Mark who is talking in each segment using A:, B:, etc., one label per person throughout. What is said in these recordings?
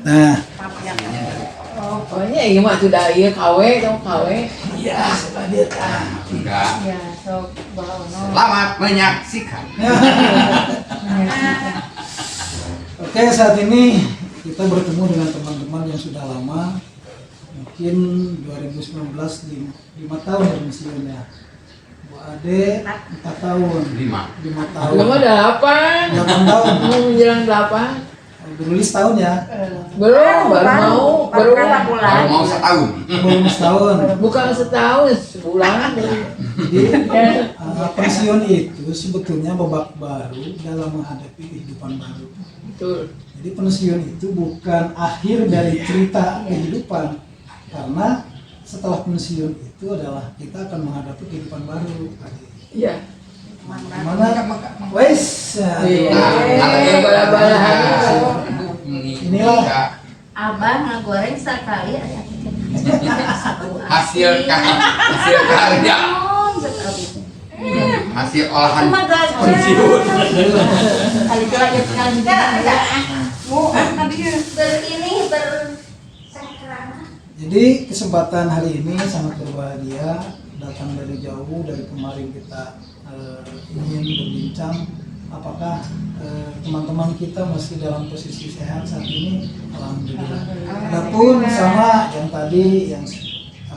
A: Nah,
B: pokoknya iya mah sudah iya KW dong KW.
A: iya sudah dia.
C: Enggak.
D: Ya, sok bawa
C: Selamat menyaksikan.
A: Oke, saat ini kita bertemu dengan teman-teman yang sudah lama. Mungkin 2019 5 tahun ya pensiun ya. Bu Ade 4 tahun. 5 tahun.
B: Belum ada 8.
A: 8 tahun.
B: Mau menjelang 8.
A: Dulu setahun ya.
B: Belum, baru
C: Mau setahun.
A: Belum setahun.
B: bukan setahun, sebulan.
A: Jadi pensiun itu sebetulnya babak baru dalam menghadapi kehidupan baru.
B: Betul.
A: Jadi pensiun itu bukan akhir dari cerita kehidupan, karena setelah pensiun itu adalah kita akan menghadapi kehidupan baru.
B: Iya.
A: Mana? Wes. Inilah
D: Abah ngegoreng sekali ada
C: Hasil karya. Hasil olahan pensiun.
D: Kali itu lagi sekali ini
A: jadi kesempatan hari ini sangat berbahagia, datang dari jauh, dari kemarin kita ingin berbincang apakah teman-teman kita masih dalam posisi sehat saat ini. Alhamdulillah. Adapun sama yang tadi yang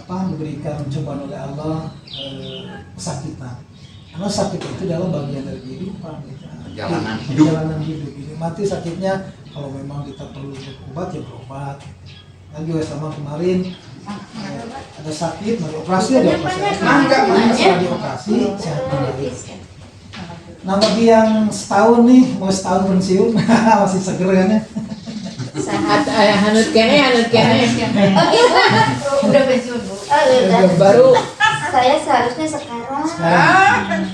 A: diberikan cobaan oleh Allah, kesakitan. Karena sakit itu adalah bagian dari kehidupan kita. Perjalanan hidup. Mati sakitnya, kalau memang kita perlu berobat ya berobat. Lagi sama kemarin ada sakit, mau operasi ada operasi. Setelah dioperasi sehat kembali. Nah bagi yang setahun nih, mau setahun pensiun masih seger kan ya?
B: Sehat, hanut kene.
D: udah pensiun Bu.
B: Baru
D: Saya seharusnya sekarang
A: Sekarang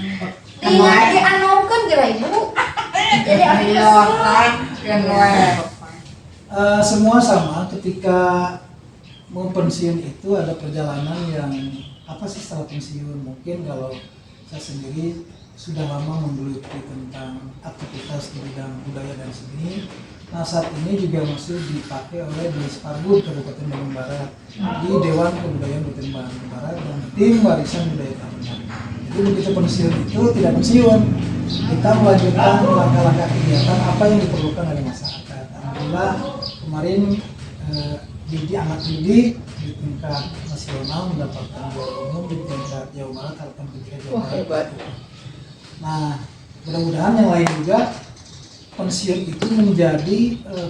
D: dianukan gerai Bu. Jadi
A: semua sama ketika mau pensiun itu ada perjalanan yang apa sih setelah pensiun. Mungkin kalau saya sendiri sudah lama menggeluti tentang aktivitas di bidang budaya dan seni. Nah saat ini juga masih dipakai oleh Dinas Parbud Kabupaten Bandung Barat di Dewan Kebudayaan Kabupaten Bandung Barat dan tim warisan budaya tahunan. Jadi begitu pensiun itu tidak pensiun, kita melanjutkan langkah-langkah kegiatan apa yang diperlukan oleh masyarakat. Alhamdulillah kemarin anak didik di tingkat nasional mendapatkan juara umum, di tingkat Jawa Barat harapan ketiga Jawa Barat.
B: hebat.
A: Nah, mudah-mudahan yang lain juga pensiun itu menjadi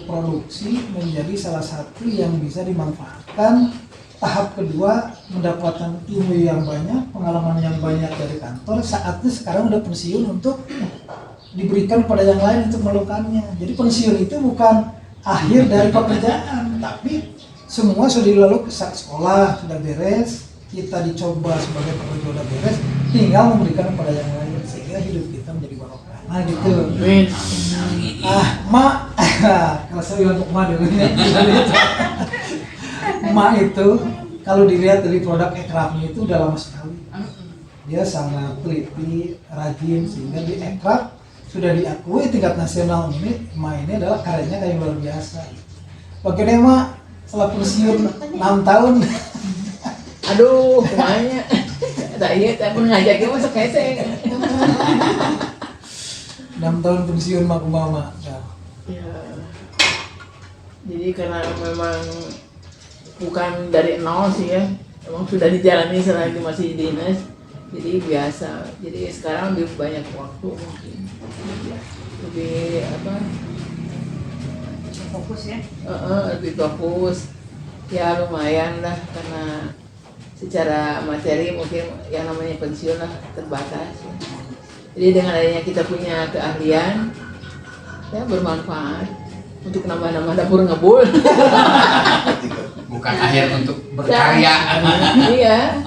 A: produksi, menjadi salah satu yang bisa dimanfaatkan. Tahap kedua, mendapatkan ilmu yang banyak, pengalaman yang banyak dari kantor. Saatnya sekarang udah pensiun untuk diberikan kepada yang lain untuk melakukannya. Jadi pensiun itu bukan akhir dari pekerjaan, tapi semua sudah dilalui, sekolah sudah beres, kita dicoba sebagai pekerja udah beres, tinggal memberikan kepada yang lain sehingga hidup kita menjadi barokah. Nah gitu.
B: Amin.
A: Mak, kalau saya bilang untuk mak dulu ya. Mak itu kalau dilihat dari produk ekrafnya itu udah lama sekali. Dia sangat teliti, rajin sehingga di ekraf sudah diakui tingkat nasional. Ini mak ini adalah karyanya kayak luar biasa. Bagaimana mak setelah pensiun 6 tahun?
B: Aduh, semuanya. Tak iya, tak pun ngajaknya masuk kese.
A: 6 tahun pensiun mak mama.
B: Ya. Jadi karena memang bukan dari nol sih ya, memang sudah dijalani selagi masih dinas, jadi biasa. Jadi sekarang lebih banyak waktu mungkin, lebih
D: fokus ya.
B: lebih fokus. Ya lumayan lah karena secara materi mungkin yang namanya pensiun lah terbatas. Jadi dengan adanya kita punya keahlian, ya bermanfaat untuk nambah-nambah dapur ngebul.
C: Bukan akhir untuk berkarya.
B: Iya.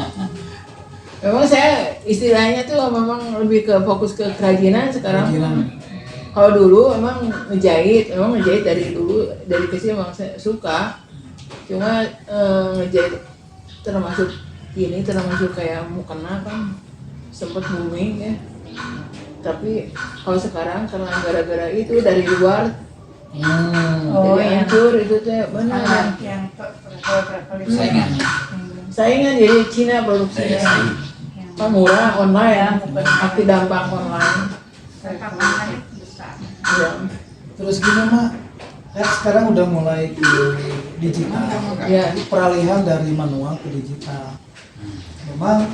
B: Memang saya istilahnya tuh memang lebih ke fokus ke kerajinan sekarang. Kalau dulu memang ngejahit dari dulu, dari kecil memang saya suka. Cuma ngejahit termasuk kayak mukena kan sempat booming ya. Tapi kalau sekarang karena gara-gara itu dari luar Oh, yang hancur itu teh benar.
E: yang berapa
C: Saingan.
B: Saingan jadi Cina produksinya.
C: Saya
B: Kan murah online, pakai dampak online.
E: besar.
B: Ya.
A: Terus gini mak, kan sekarang udah mulai ke digital.
B: Ya.
A: Jadi peralihan dari manual ke digital. Memang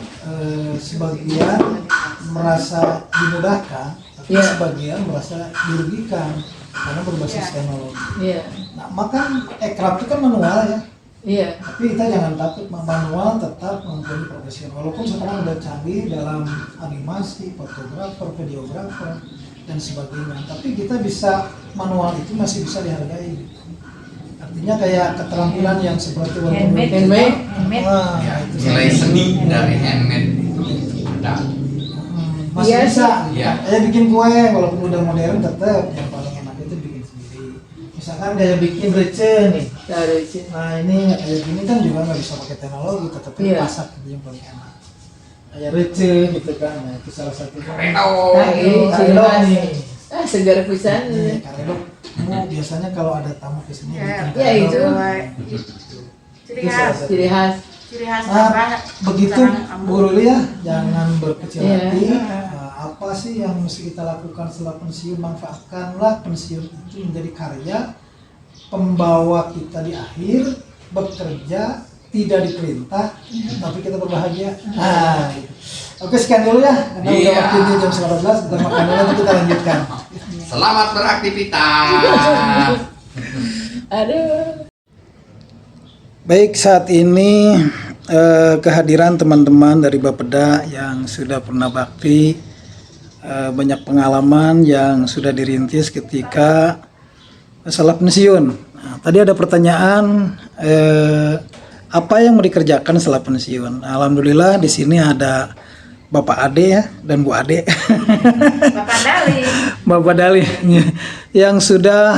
A: sebagian merasa dimudahkan, tapi
B: Ya.
A: sebagian merasa dirugikan karena berbasis teknologi.
B: Iya.
A: Nah, maka ekraf itu kan manual ya.
B: Iya.
A: Tapi kita jangan takut, manual tetap mempunyai profesional. Walaupun sekarang udah canggih dalam animasi, fotografer, videografer, dan sebagainya. Tapi kita bisa, manual itu masih bisa dihargai. Artinya kayak keterampilan yang seperti
E: Handmade.
B: Handmade.
A: Wah,
C: Ya,
A: itu
C: nilai seni dari handmade itu ada.
A: masih
B: Iya
A: bisa.
C: Iya.
A: Kayak bikin kue, walaupun udah modern tetap yang paling enak itu bikin sendiri. Misalkan kayak bikin receh nih.
B: Dari Cina.
A: Nah ini kayak gini kan juga nggak bisa pakai teknologi, tetapi
B: Iya.
A: masak itu yang paling enak. Kayak receh gitu kan, nah itu salah satunya.
C: Reno.
B: Nah, ini ciri
A: Karelo
B: khas.
A: nih.
B: Segar pisan.
A: Nih, karelo. Kamu biasanya kalau ada tamu ke sini
E: Ya,
A: bikin
B: ya, itu.
A: karelo.
E: Ciri
A: Itu salah
E: khas,
A: satu.
B: Ciri khas.
E: ciri khas
A: Nah,
E: banget.
A: begitu Bu Ruli ya, jangan berkecil
B: Iya.
A: hati. Nah, apa sih yang mesti kita lakukan setelah pensiun? Manfaatkanlah pensiun itu menjadi karya pembawa kita di akhir, bekerja tidak diperintah, tapi kita berbahagia. Nah, gitu. Oke, sekian dulu ya, karena udah
C: Iya.
A: waktunya jam 19, kita makan dulu nanti kita lanjutkan.
C: Selamat beraktivitas.
B: Aduh.
A: Baik, saat ini kehadiran teman-teman dari Bapeda yang sudah pernah bakti, banyak pengalaman yang sudah dirintis ketika setelah pensiun. Nah, tadi ada pertanyaan apa yang mau dikerjakan setelah pensiun. Alhamdulillah di sini ada Bapak Ade ya dan Bu Ade.
E: Bapak Dali.
A: Bapak Dali yang sudah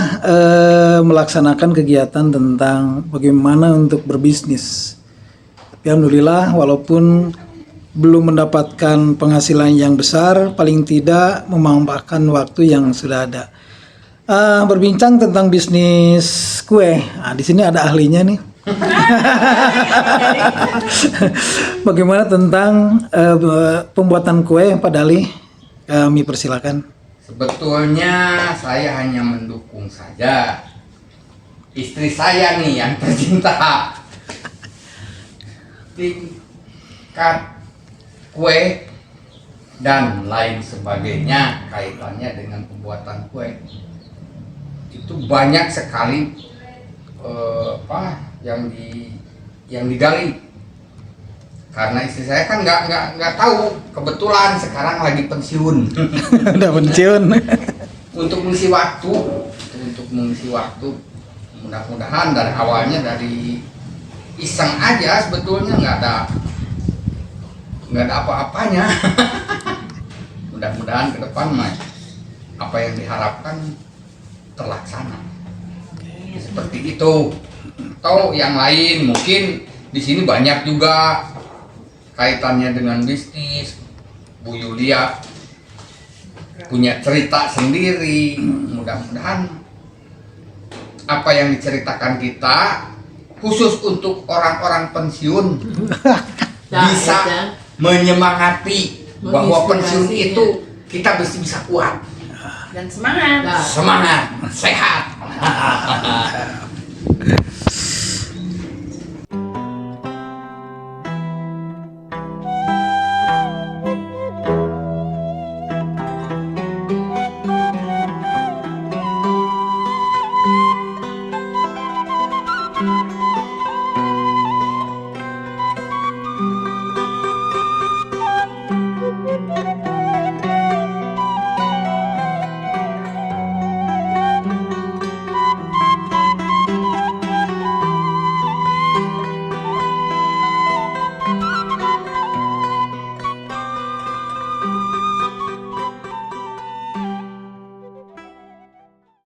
A: melaksanakan kegiatan tentang bagaimana untuk berbisnis. Tapi alhamdulillah walaupun belum mendapatkan penghasilan yang besar, paling tidak memanfaatkan waktu yang sudah ada. Berbincang tentang bisnis kue. Nah, di sini ada ahlinya nih. Bagaimana tentang pembuatan kue, Pak Dali? Kami persilakan.
C: Sebetulnya saya hanya mendukung saja. Istri saya nih yang tercinta. Tingkat kue dan lain sebagainya kaitannya dengan pembuatan kue itu banyak sekali yang digali. Karena istri saya kan nggak tahu, kebetulan sekarang lagi pensiun.
A: Udah pensiun.
C: Untuk mengisi waktu, mudah-mudahan dari awalnya dari iseng aja, sebetulnya nggak ada apa-apanya. Mudah-mudahan ke depan mah apa yang diharapkan terlaksana. Seperti itu. Atau yang lain mungkin di sini banyak juga kaitannya dengan bisnis. Bu Yulia punya cerita sendiri. Mudah-mudahan apa yang diceritakan kita khusus untuk orang-orang pensiun bisa menyemangati bahwa pensiun itu kita bisa kuat,
E: Dan semangat.
C: semangat, sehat.